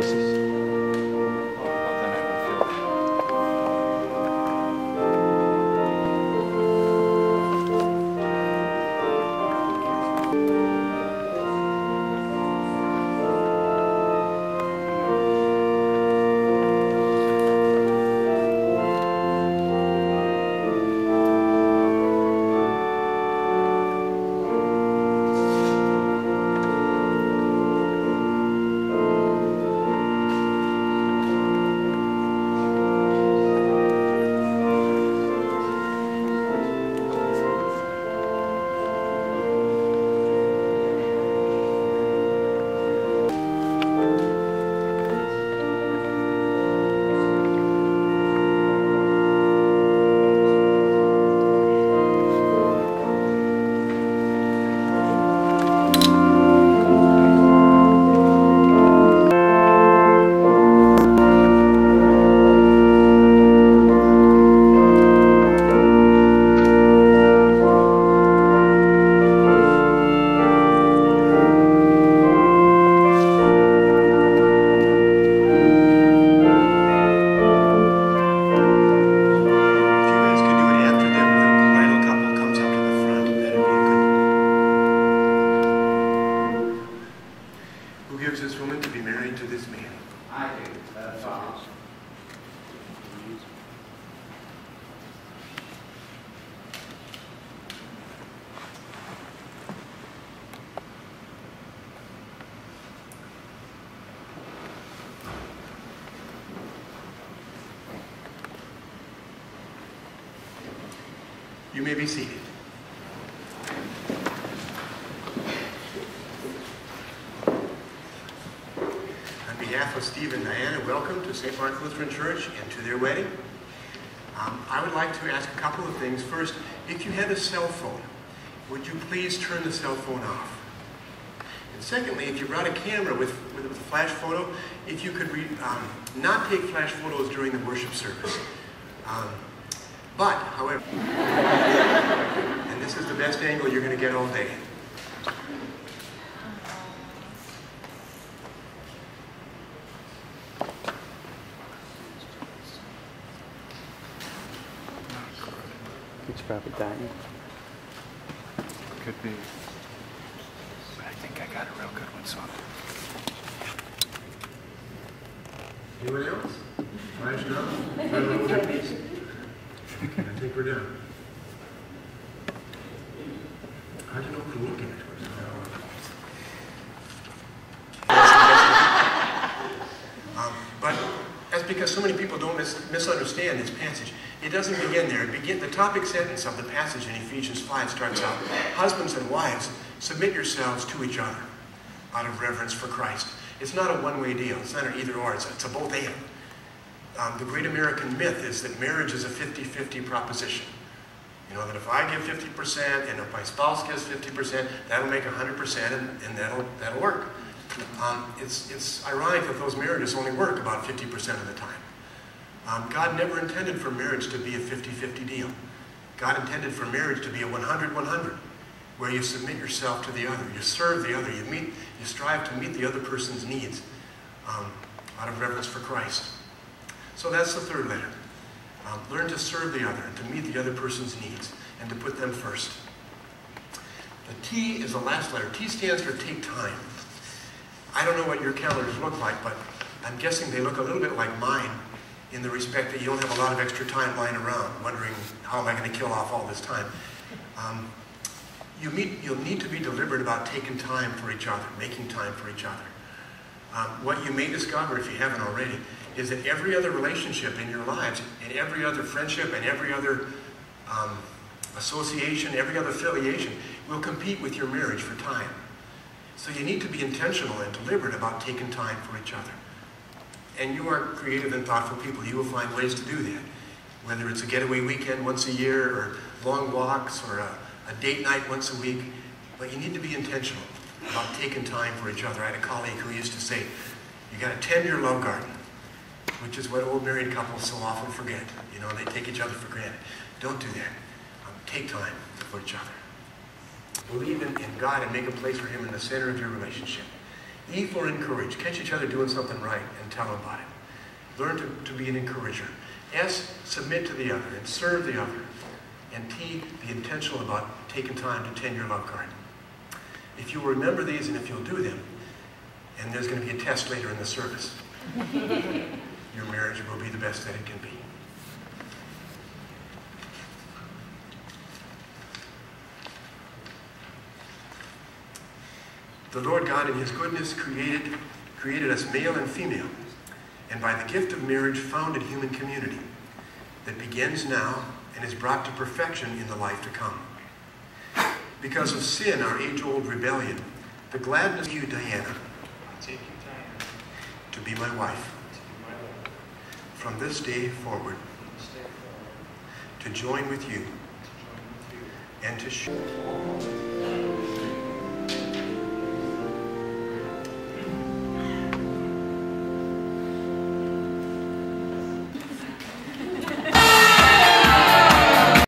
closest. You may be seated. On behalf of Steve and Diana, welcome to St. Mark Lutheran Church and to their wedding. I would like to ask a couple of things. First, if you had a cell phone, would you please turn the cell phone off? And secondly, if you brought a camera with a flash photo, if you could not take flash photos during the worship service. But, however, and this is the best angle you're going to get all day. It's probably dying. Could be. But I think I got a real good one, so Anyone else? Flash no? I think we're done. I don't know if we're looking at but that's because so many people don't misunderstand this passage. It doesn't begin there. The topic sentence of the passage in Ephesians 5 starts out, husbands and wives, submit yourselves to each other out of reverence for Christ. It's not a one-way deal. It's not an either or. It's a both and. The great American myth is that marriage is a 50-50 proposition. You know, that if I give 50% and if my spouse gives 50%, that'll make 100% and that'll work. It's ironic that those marriages only work about 50% of the time. God never intended for marriage to be a 50-50 deal. God intended for marriage to be a 100-100, where you submit yourself to the other, you serve the other, you strive to meet the other person's needs out of reverence for Christ. So that's the third letter. Learn to serve the other and to meet the other person's needs and to put them first. The T is the last letter. T stands for take time. I don't know what your calendars look like, but I'm guessing they look a little bit like mine in the respect that you don't have a lot of extra time lying around wondering how am I going to kill off all this time. You'll need to be deliberate about taking time for each other, making time for each other. What you may discover, if you haven't already, is that every other relationship in your lives, and every other friendship, and every other association, every other affiliation will compete with your marriage for time. So you need to be intentional and deliberate about taking time for each other. And you are creative and thoughtful people. You will find ways to do that. Whether it's a getaway weekend once a year, or long walks, or a date night once a week. But you need to be intentional about taking time for each other. I had a colleague who used to say, you got to tend your love garden, which is what old married couples so often forget. You know, they take each other for granted. Don't do that. Take time for each other. Believe in God and make a place for Him in the center of your relationship. E for encourage. Catch each other doing something right and tell them about it. Learn to be an encourager. S, submit to the other and serve the other. And T, be intentional about taking time to tend your love garden. If you remember these and if you'll do them, and there's going to be a test later in the service, your marriage will be the best that it can be. The Lord God in his goodness created us male and female, and by the gift of marriage founded human community that begins now and is brought to perfection in the life to come. Because of sin, our age-old rebellion, the gladness of you, Diana, to be my wife, from this day forward, to join with you, and to share.